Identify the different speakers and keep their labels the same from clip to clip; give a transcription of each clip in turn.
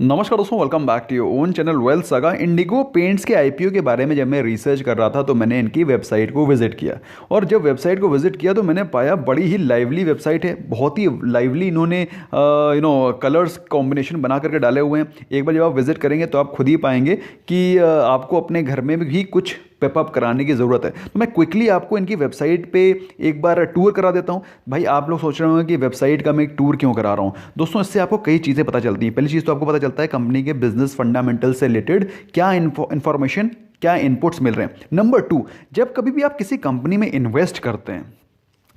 Speaker 1: नमस्कार दोस्तों, welcome back to your own channel wealth saga. Indigo Paints के IPO के बारे में जब मैं रिसर्च कर रहा था तो मैंने इनकी वेबसाइट को विजिट किया। और जब वेबसाइट को विजिट किया तो मैंने पाया बड़ी ही लाइवली वेबसाइट है, बहुत ही लाइवली इन्होंने कलर्स कॉम्बिनेशन बना करके डाले हुए हैं। एक बार जब आप विजिट करेंगे तो आप खुद ही पाएंगे कि आपको अपने घर में भी कुछ पेपअप कराने की ज़रूरत है। तो मैं क्विकली आपको इनकी वेबसाइट पे एक बार टूर करा देता हूँ। भाई आप लोग सोच रहे होंगे कि वेबसाइट का मैं एक टूर क्यों करा रहा हूँ। दोस्तों इससे आपको कई चीज़ें पता चलती हैं। पहली चीज़ तो आपको पता चलता है कंपनी के बिजनेस फंडामेंटल से रिलेटेड क्या इन्फॉर्मेशन, क्या इनपुट्स मिल रहे हैं। नंबर टू, जब कभी भी आप किसी कंपनी में इन्वेस्ट करते हैं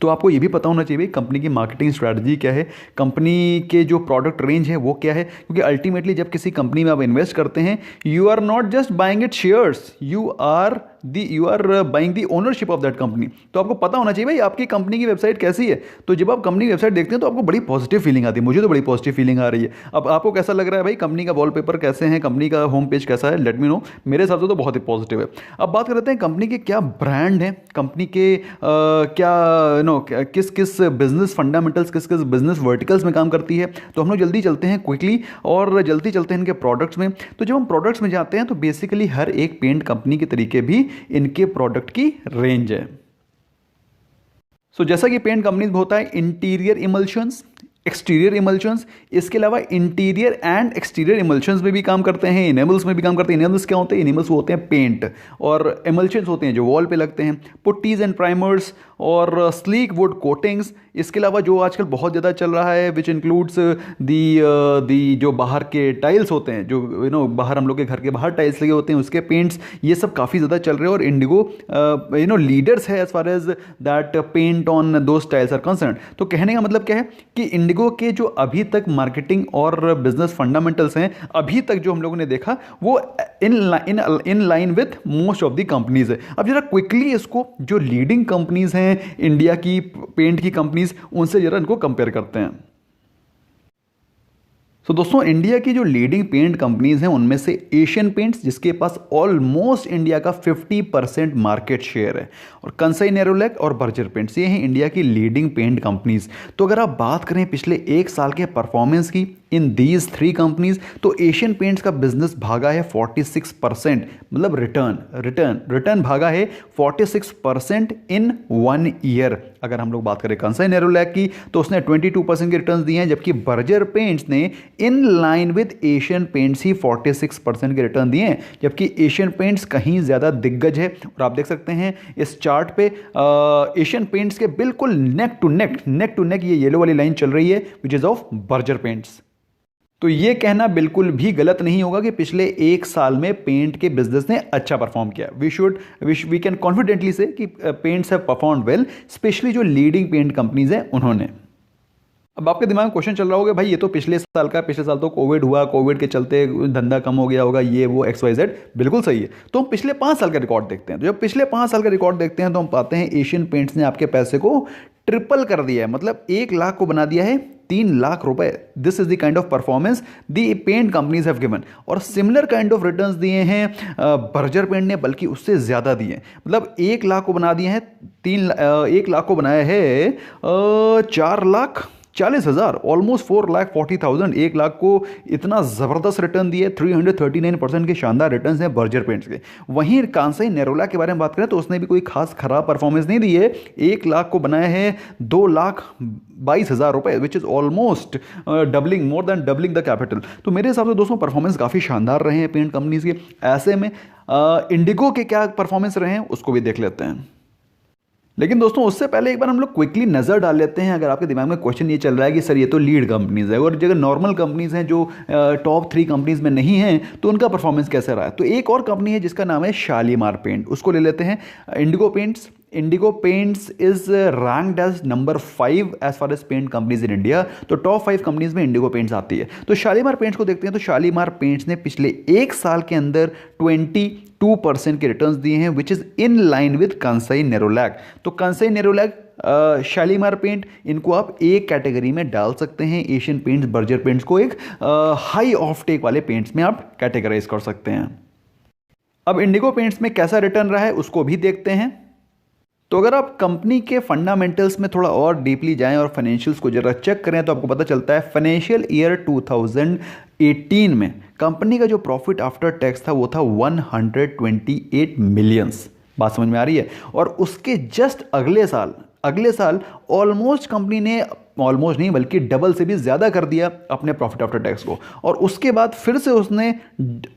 Speaker 1: तो आपको ये भी पता होना चाहिए भाई कंपनी की मार्केटिंग स्ट्रैटेजी क्या है, कंपनी के जो प्रोडक्ट रेंज है वो क्या है। क्योंकि अल्टीमेटली जब किसी कंपनी में आप इन्वेस्ट करते हैं, you are not just buying it shares, you are buying the ownership of that company. तो आपको पता होना चाहिए भाई आपकी कंपनी की वेबसाइट कैसी है। तो जब आप कंपनी की वेबसाइट देखते हैं तो आपको बड़ी पॉजिटिव फीलिंग आती है। मुझे तो बड़ी पॉजिटिव फीलिंग आ रही है। अब आपको कैसा लग रहा है भाई, कंपनी का वॉलपेपर कैसे है, कंपनी का होम पेज कैसा है, लेट मी नो। मेरे हिसाब से तो बहुत ही पॉजिटिव है। अब बात करते हैं कंपनी के क्या ब्रांड है, कंपनी के किस किस बिजनेस फंडामेंटल्स, किस किस बिजनेस वर्टिकल्स में काम करती है। तो हम लोग जल्दी चलते हैं क्विकली और जल्दी चलते हैं इनके प्रोडक्ट्स में। तो जब हम प्रोडक्ट्स में जाते हैं तो बेसिकली हर एक पेंट कंपनी के तरीके भी इनके प्रोडक्ट की रेंज है। जैसा कि पेंट कंपनीज में होता है इंटीरियर इमल्शंस, एक्सटीरियर इमल्शंस, इसके अलावा इंटीरियर एंड एक्सटीरियर इमल्शंस में भी काम करते हैं, इनेमल्स में भी काम करते हैं। इनेमल्स क्या होते हैं? इनेमल्स होते हैं पेंट, और इमल्शंस होते हैं जो वॉल पे लगते हैं, पुट्टीज एंड प्राइमर्स और स्लीक वुड कोटिंग्स। इसके अलावा जो आजकल बहुत ज़्यादा चल रहा है विच इंक्लूड्स दी जो बाहर के टाइल्स होते हैं, जो बाहर हम लोग के घर के बाहर टाइल्स लगे होते हैं उसके पेंट्स, ये सब काफ़ी ज़्यादा चल रहे हैं। और इंडिगो लीडर्स है as far as that paint on those tiles are concern. तो कहने का मतलब क्या है कि इंडिगो के जो अभी तक मार्केटिंग और बिजनेस फंडामेंटल्स हैं, अभी तक जो हम लोगों ने देखा वो in line with most of the companies है। अब जरा क्विकली इसको जो लीडिंग कंपनीज हैं इंडिया की पेंट की कंपनीज, उनसे जरा इनको कंपेयर करते हैं। दोस्तों इंडिया की जो लीडिंग पेंट कंपनीज हैं उनमें से एशियन पेंट्स, जिसके पास ऑलमोस्ट इंडिया का 50% मार्केट शेयर है, और कंसाई नेरोलैक और बर्जर पेंट्स, ये हैं इंडिया की लीडिंग पेंट कंपनीज। तो अगर आप बात करें पिछले एक साल के परफॉर्मेंस की इन दीज थ्री कंपनीज, तो एशियन पेंट्स का बिजनेस भागा है 46%, मतलब रिटर्न भागा है 46% इन 1 ईयर। अगर हम लोग बात करें कंसाई नेरोलैक की तो उसने 22% के रिटर्न दिए हैं, जबकि बर्जर पेंट्स ने in line with Asian Paints ही 46% के रिटर्न दिए हैं, जबकि एशियन पेंट्स कहीं ज़्यादा दिग्गज है। और आप देख सकते हैं इस चार्ट पे एशियन पेंट्स के बिल्कुल नेक टू नेक ये येलो वाली लाइन चल रही है which is of Berger paints. तो ये कहना बिल्कुल भी गलत नहीं होगा कि पिछले एक साल में पेंट के बिजनेस ने अच्छा परफॉर्म किया। वी कैन कॉन्फिडेंटली से कि paints have performed well, specially जो लीडिंग पेंट कंपनीज हैं उन्होंने। अब आपके दिमाग में क्वेश्चन चल रहा होगा भाई ये तो पिछले साल का, पिछले साल तो कोविड हुआ, कोविड के चलते धंधा कम हो गया होगा, ये वो XYZ। बिल्कुल सही है। तो हम पिछले 5 साल का रिकॉर्ड देखते हैं। तो जब पिछले 5 साल का रिकॉर्ड देखते हैं तो हम पाते हैं एशियन पेंट्स ने आपके पैसे को ट्रिपल कर दिया है, मतलब 1 लाख को बना दिया है 3 लाख रुपए। This is the kind of performance the paint companies have given. और सिमिलर काइंड ऑफ रिटर्न्स दिए हैं बर्जर पेंट ने, बल्कि उससे ज़्यादा दिए हैं। मतलब 1 लाख को बना दिए हैं 1 लाख को बनाया है 4,40,000, ऑलमोस्ट 4,40,000। 1 लाख को इतना ज़बरदस्त रिटर्न दिए, 339% के शानदार रिटर्न्स हैं बर्जर पेंट्स के। वहीं कांसाई नेरोला के बारे में बात करें तो उसने भी कोई खास खराब परफॉर्मेंस नहीं दी है। 1 लाख को बनाया है 2,22,000 रुपए, which is almost doubling, more than doubling the capital. तो मेरे हिसाब से दोस्तों परफॉर्मेंस काफ़ी शानदार रहे हैं पेंट कंपनीज के। ऐसे में इंडिगो के क्या परफॉर्मेंस रहे हैं उसको भी देख लेते हैं। लेकिन दोस्तों उससे पहले एक बार हम लोग क्विकली नज़र डाल लेते हैं। अगर आपके दिमाग में क्वेश्चन ये चल रहा है कि सर ये तो लीड कंपनीज है और जगह नॉर्मल कंपनीज हैं जो टॉप 3 कंपनीज में नहीं हैं, तो उनका परफॉर्मेंस कैसे रहा है। तो एक और कंपनी है जिसका नाम है शालीमार पेंट, उसको ले लेते हैं। Indigo Paints is ranked as number 5 as far as paint companies in India. तो टॉप 5 कंपनीज में इंडिगो पेंट्स आती है। तो शालीमार पेंट्स को देखते हैं। तो शालीमार पेंट्स ने पिछले एक साल के अंदर 22% के रिटर्न्स दिए हैं, which is in line with Kansai Nerolac. तो कंसाई नेरोलैक, शालीमार पेंट, इनको आप एक कैटेगरी में डाल सकते हैं। एशियन पेंट्स, बर्जर पेंट्स को एक हाई ऑफ टेक वाले पेंट्स में आप कैटेगराइज कर सकते हैं। अब इंडिगो पेंट्स में कैसा रिटर्न रहा है उसको भी देखते हैं। तो अगर आप कंपनी के फंडामेंटल्स में थोड़ा और डीपली जाएं और फाइनेंशियल्स को जरा चेक करें तो आपको पता चलता है फाइनेंशियल ईयर 2018 में कंपनी का जो प्रॉफिट आफ्टर टैक्स था वो था 128 मिलियंस। बात समझ में आ रही है। और उसके जस्ट अगले साल ऑलमोस्ट कंपनी ने, ऑलमोस्ट नहीं बल्कि डबल से भी ज़्यादा कर दिया अपने प्रॉफिट आफ्टर टैक्स को, और उसके बाद फिर से उसने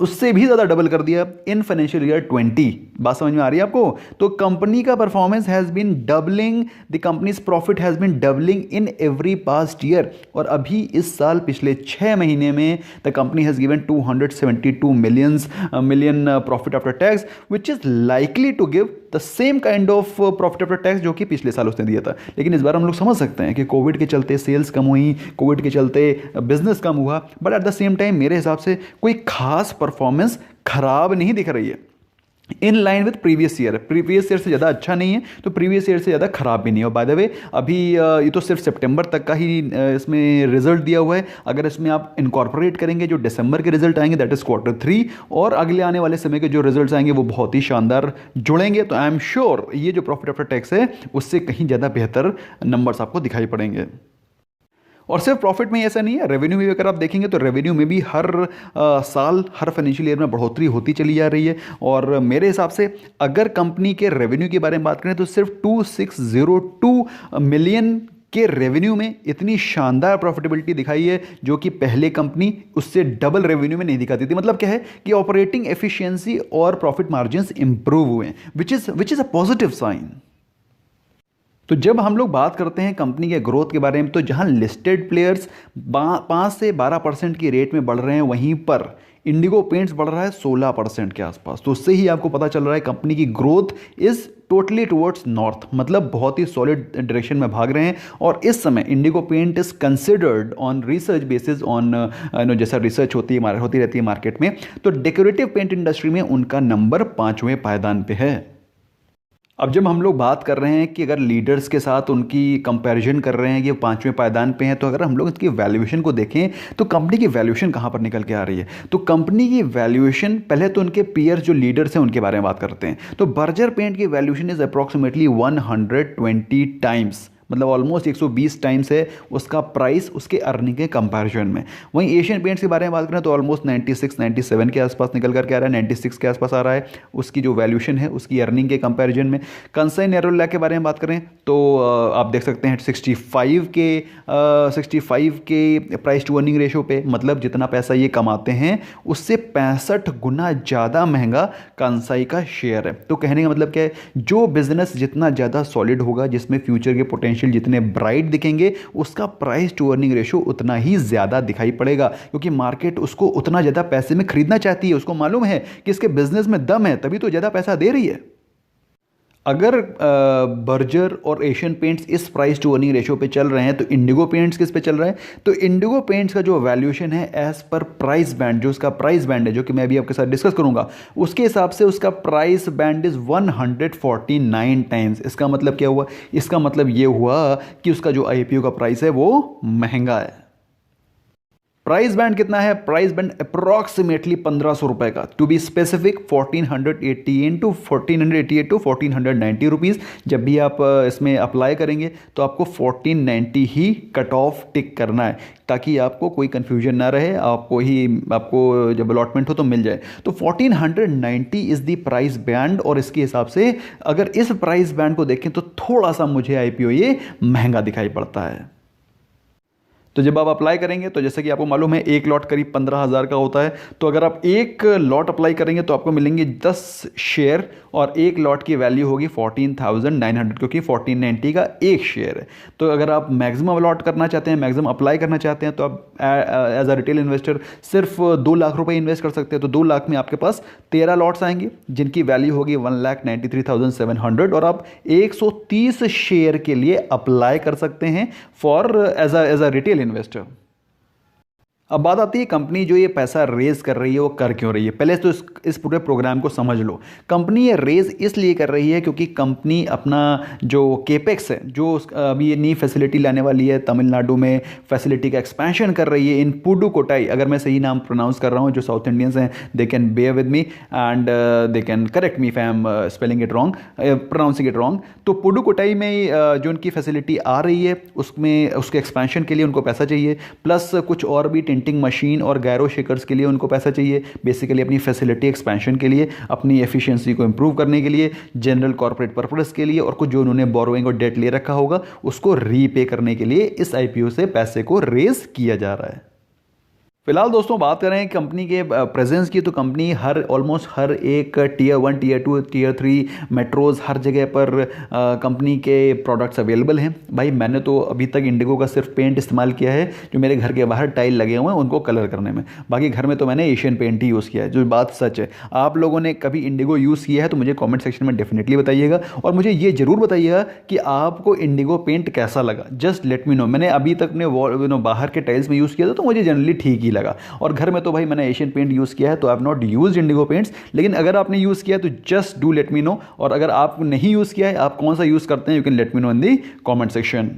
Speaker 1: उससे भी ज़्यादा डबल कर दिया इन फाइनेंशियल ईयर 20। बात समझ में आ रही है आपको। तो कंपनी का performance has been doubling, the company's profit has been doubling in every past year. और अभी इस साल पिछले 6 महीने में the company has given 272 million profit after tax, which is likely to give the same kind of profit after tax जो कि पिछले साल उसने दिया था। लेकिन इस बार हम लोग समझ सकते हैं कि कोविड के चलते सेल्स कम हुई, कोविड के चलते बिजनेस कम हुआ, but at the same time मेरे हिसाब से कोई खास परफॉर्मेंस खराब नहीं दिख रही है। In line with previous year से ज़्यादा अच्छा नहीं है, तो प्रीवियस ईयर से ज़्यादा खराब भी नहीं है। और बाय द वे अभी ये तो सिर्फ सितंबर तक का ही इसमें रिजल्ट दिया हुआ है। अगर इसमें आप इनकॉर्पोरेट करेंगे जो दिसंबर के रिजल्ट आएंगे, दैट इज़ Q3, और अगले आने वाले समय के जो रिजल्ट्स आएंगे वो बहुत ही शानदार जुड़ेंगे। तो आई एम श्योर ये जो प्रॉफिट आफ्टर टैक्स है उससे कहीं ज़्यादा बेहतर नंबर्स आपको दिखाई पड़ेंगे। और सिर्फ प्रॉफिट में ही ऐसा नहीं है, रेवेन्यू में भी अगर आप देखेंगे तो रेवेन्यू में भी हर साल, हर फाइनेंशियल ईयर में बढ़ोतरी होती चली जा रही है। और मेरे हिसाब से अगर कंपनी के रेवेन्यू के बारे में बात करें तो सिर्फ 2602 मिलियन के रेवेन्यू में इतनी शानदार प्रॉफिटेबिलिटी दिखाई है, जो कि पहले कंपनी उससे डबल रेवेन्यू में नहीं दिखाती थी। मतलब क्या है कि ऑपरेटिंग एफिशिएंसी और प्रॉफिट मार्जिन्स इंप्रूव हुए, which is a positive sign. तो जब हम लोग बात करते हैं कंपनी के ग्रोथ के बारे में, तो जहां लिस्टेड प्लेयर्स 5 से 12% की रेट में बढ़ रहे हैं, वहीं पर इंडिगो पेंट्स बढ़ रहा है 16% के आसपास। तो उससे ही आपको पता चल रहा है कंपनी की growth is totally towards north, मतलब बहुत ही सॉलिड डायरेक्शन में भाग रहे हैं। और इस समय Indigo paint is considered on research basis on जैसा रिसर्च होती रहती है मार्केट में, तो डेकोरेटिव पेंट इंडस्ट्री में उनका नंबर 5वें पायदान पे है। अब जब हम लोग बात कर रहे हैं कि अगर लीडर्स के साथ उनकी कंपैरिजन कर रहे हैं कि 5वें पायदान पे हैं, तो अगर हम लोग इसकी वैल्यूएशन को देखें तो कंपनी की वैल्यूएशन कहाँ पर निकल के आ रही है। तो कंपनी की वैल्यूएशन, पहले तो उनके पीयर्स जो लीडर्स हैं उनके बारे में बात करते हैं। तो बर्जर पेंट की वैल्यूएशन इज अप्रॉक्सीमेटली 120 टाइम्स, मतलब ऑलमोस्ट 120 टाइम्स है उसका प्राइस उसके अर्निंग के कंपैरिजन में। वहीं एशियन पेंट्स के बारे में बात करें तो ऑलमोस्ट 96-97 के आसपास निकल करके आ रहा है, 96 के आसपास आ रहा है उसकी जो वैल्यूशन है उसकी अर्निंग के कंपैरिजन में। कंसाई नेरोलैक के बारे में बात करें तो आप देख सकते हैं 65 के प्राइस टू अर्निंग रेशो पे, मतलब जितना पैसा ये कमाते हैं उससे 65 गुना ज़्यादा महंगा कंसाई का शेयर है। तो कहने का मतलब क्या है, जो बिजनेस जितना ज़्यादा सॉलिड होगा, जिसमें फ्यूचर के पोटेंशियल जितने ब्राइट दिखेंगे, उसका प्राइस टू अर्निंग रेशो उतना ही ज्यादा दिखाई पड़ेगा, क्योंकि मार्केट उसको उतना ज्यादा पैसे में खरीदना चाहती है। उसको मालूम है कि इसके बिजनेस में दम है, तभी तो ज्यादा पैसा दे रही है। अगर बर्जर और एशियन पेंट्स इस प्राइस टू अर्निंग रेशियो पे चल रहे हैं, तो इंडिगो पेंट्स किस पे चल रहा है। तो इंडिगो पेंट्स का जो वैल्यूएशन है एज पर प्राइस बैंड, जो उसका प्राइस बैंड है, जो कि मैं अभी आपके साथ डिस्कस करूंगा, उसके हिसाब से उसका प्राइस बैंड इज 149 टाइम्स। इसका मतलब क्या हुआ, इसका मतलब ये हुआ कि उसका जो आईपीओ का प्राइस है वो महंगा है। प्राइस बैंड कितना है, प्राइस बैंड अप्रॉक्सीमेटली 1500 रुपए का, to be specific 1488 to 1490 rupees. जब भी आप इसमें अप्लाई करेंगे तो आपको 1490 ही कट ऑफ टिक करना है, ताकि आपको कोई कंफ्यूजन ना रहे, आपको जब अलॉटमेंट हो तो मिल जाए। तो 1490 इज़ द प्राइस बैंड, और इसके हिसाब से अगर इस प्राइस बैंड को देखें तो थोड़ा सा मुझे आईपीओ ये महंगा दिखाई पड़ता है। तो जब आप अप्लाई करेंगे तो जैसे कि आपको मालूम है एक लॉट करीब 15,000 का होता है, तो अगर आप एक लॉट अप्लाई करेंगे तो आपको मिलेंगे 10 शेयर, और एक लॉट की वैल्यू होगी 14,900, क्योंकि 1490 का एक शेयर है। तो अगर आप मैक्सिमम अलॉट करना चाहते हैं, मैक्सिमम अप्लाई करना चाहते हैं, तो आप एज अ रिटेल इन्वेस्टर सिर्फ 2 लाख रुपए इन्वेस्ट कर सकते हैं। तो 2 लाख में आपके पास 13 लॉट्स आएंगे, जिनकी वैल्यू होगी 1,93,700, और आप 130 शेयर के लिए अप्लाई कर सकते हैं for as a retail investor. अब बात आती है कंपनी जो ये पैसा रेज कर रही है वो कर क्यों रही है। पहले तो इस पूरे प्रोग्राम को समझ लो। कंपनी ये रेज इसलिए कर रही है क्योंकि कंपनी अपना जो केपेक्स है, जो अभी ये नई फैसिलिटी लाने वाली है तमिलनाडु में, फैसिलिटी का एक्सपेंशन कर रही है इन पुडुकोटाई। अगर मैं सही नाम प्रोनाउंस कर रहा हूँ, जो साउथ इंडियंस हैं they can bear with me and they can correct me if I am spelling it wrong, pronouncing it wrong. तो पुडुकोटाई में जो उनकी फैसिलिटी आ रही है उसमें उसके एक्सपेंशन के लिए उनको पैसा चाहिए, प्लस कुछ और भी पेंटिंग मशीन और गैरो शेकर्स के लिए उनको पैसा चाहिए, बेसिकली अपनी फैसिलिटी एक्सपेंशन के लिए, अपनी एफिशिएंसी को इंप्रूव करने के लिए, जनरल कॉर्पोरेट पर्पस के लिए, और कुछ जो उन्होंने बोरोइंग और डेट ले रखा होगा उसको रीपे करने के लिए इस आईपीओ से पैसे को रेज किया जा रहा है। फिलहाल दोस्तों बात करें कंपनी के प्रेजेंस की, तो कंपनी ऑलमोस्ट हर एक टीयर 1, टीयर 2, टीयर 3 मेट्रोज़ हर जगह पर कंपनी के प्रोडक्ट्स अवेलेबल हैं। भाई मैंने तो अभी तक इंडिगो का सिर्फ पेंट इस्तेमाल किया है, जो मेरे घर के बाहर टाइल लगे हुए हैं उनको कलर करने में। बाकी घर में तो मैंने एशियन पेंट ही यूज़ किया है, जो बात सच है। आप लोगों ने कभी इंडिगो यूज़ किया है तो मुझे कॉमेंट सेक्शन में डेफिनेटली बताइएगा, और मुझे ये ज़रूर बताइएगा कि आपको इंडिगो पेंट कैसा लगा। Just let me know. मैंने अभी तक अपने बाहर के टाइल्स में यूज़ किया था तो मुझे जनरली ठीक ही लगा, और घर में तो भाई मैंने एशियन पेंट यूज़ किया है, तो I have not used Indigo paints. लेकिन अगर आपने यूज़ किया है तो just do let me know, और अगर आप नहीं यूज़ किया है, आप कौन सा यूज़ करते हैं, you can let me know in the comment section.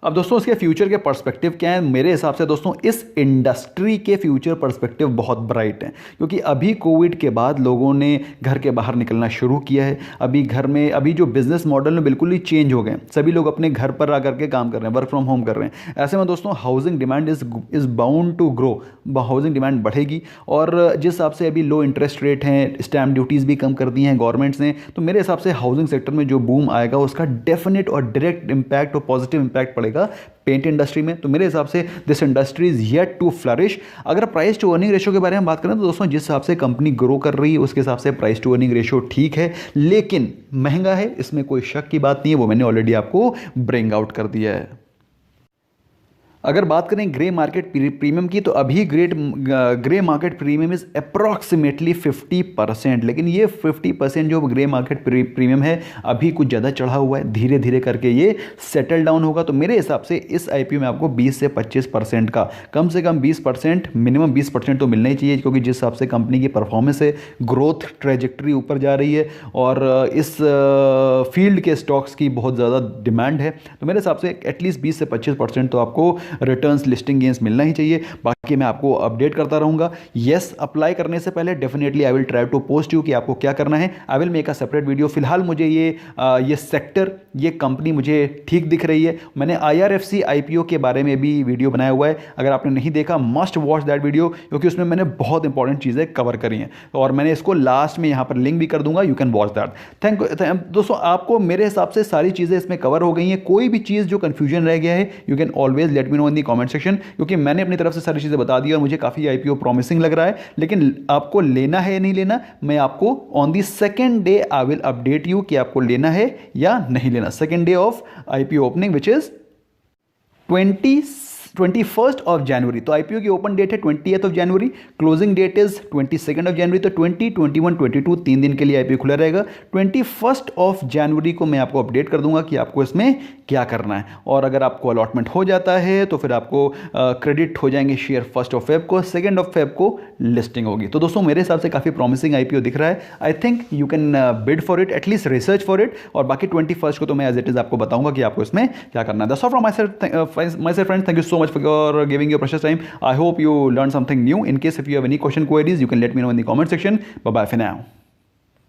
Speaker 1: अब दोस्तों इसके फ्यूचर के पर्सपेक्टिव क्या है? मेरे हिसाब से दोस्तों इस इंडस्ट्री के फ्यूचर पर्सपेक्टिव बहुत ब्राइट हैं, क्योंकि अभी कोविड के बाद लोगों ने घर के बाहर निकलना शुरू किया है। अभी घर में अभी जो बिजनेस मॉडल में बिल्कुल ही चेंज हो गए हैं, सभी लोग अपने घर पर आकर के काम कर रहे हैं, वर्क फ्रॉम होम कर रहे हैं। ऐसे में दोस्तों housing demand is bound to grow. Housing demand बढ़ेगी, और जिस हिसाब से अभी लो इंटरेस्ट रेट हैं, स्टैम्प ड्यूटीज़ भी कम कर दी हैं गवर्नमेंट्स ने, तो मेरे हिसाब से हाउसिंग सेक्टर में जो बूम आएगा उसका डेफिनेट और डायरेक्ट इम्पैक्ट और पॉजिटिव इम्पैक्ट पड़ेगा पेंट इंडस्ट्री में। तो मेरे हिसाब से this industry is yet to flourish. अगर प्राइस टू अर्निंग रेशियो के बारे में बात करें तो दोस्तों जिस हिसाब से कंपनी ग्रो कर रही है उसके हिसाब से प्राइस टू अर्निंग रेशियो ठीक है, लेकिन महंगा है, इसमें कोई शक की बात नहीं है, वो मैंने ऑलरेडी आपको ब्रिंग आउट कर दिया है। अगर बात करें ग्रे मार्केट प्रीमियम की, तो अभी grey market premium is approximately 50%, लेकिन ये 50% जो ग्रे मार्केट प्रीमियम है अभी कुछ ज़्यादा चढ़ा हुआ है, धीरे धीरे करके ये सेटल डाउन होगा। तो मेरे हिसाब से इस आईपीओ में आपको 20 से 25% का, कम से कम 20%, मिनिमम 20% तो मिलना ही चाहिए, क्योंकि जिस हिसाब से कंपनी की परफॉर्मेंस है, ग्रोथ ट्रेजेक्ट्री ऊपर जा रही है, और इस फील्ड के स्टॉक्स की बहुत ज़्यादा डिमांड है। तो मेरे हिसाब से एटलीस्ट 20 से 25% तो आपको रिटर्न्स, लिस्टिंग गेंस मिलना ही चाहिए। बाकी मैं आपको अपडेट करता रहूंगा। यस, अप्लाई करने से पहले definitely I will try to post you कि आपको क्या करना है। I will make a separate video. फिलहाल मुझे ये सेक्टर, ये कंपनी मुझे ठीक दिख रही है। मैंने IRFC IPO के बारे में भी वीडियो बनाया हुआ है, अगर आपने नहीं देखा मस्ट वॉच दैट वीडियो, क्योंकि उसमें मैंने बहुत इंपॉर्टेंट चीज़ें कवर करी हैं, और मैंने इसको लास्ट में यहाँ पर लिंक भी कर दूंगा, यू कैन वॉच दैट। दोस्तों आपको मेरे हिसाब से सारी चीज़ें इसमें कवर हो गई हैं। कोई भी चीज़ जो कन्फ्यूजन रह गया है, you can always let me know in the comment section, क्योंकि मैंने अपनी तरफ से सारी चीज़ें बता दी और मुझे काफ़ी IPO प्रॉमिसिंग लग रहा है। लेकिन आपको लेना है या नहीं लेना, मैं आपको on the second day I will update you कि आपको लेना है या नहीं लेना। Second day of IPO opening which is 21st of January. तो आईपीओ की ओपन डेट है 20th of January, closing date is 22nd of January. तो 20, 21, 22 3 दिन के लिए आईपीओ खुला रहेगा। 21st ऑफ जनवरी को मैं आपको अपडेट कर दूंगा कि आपको इसमें क्या करना है, और अगर आपको अलॉटमेंट हो जाता है तो फिर आपको क्रेडिट हो जाएंगे शेयर 1st ऑफ फेब को, 2nd ऑफ फेब को लिस्टिंग होगी। तो दोस्तों मेरे हिसाब से काफ़ी प्रॉमिसिंग आईपीओ दिख रहा है। I think you can bid for it, at least research for it, और बाकी 21st को तो मैं एज इट इज आपको बताऊंगा कि आपको इसमें क्या करना है। That's all from my self friends, thank you so much for giving your precious time. I hope you learned something new. In case if you have any question queries, you can let me know in the comment section. Bye bye for now.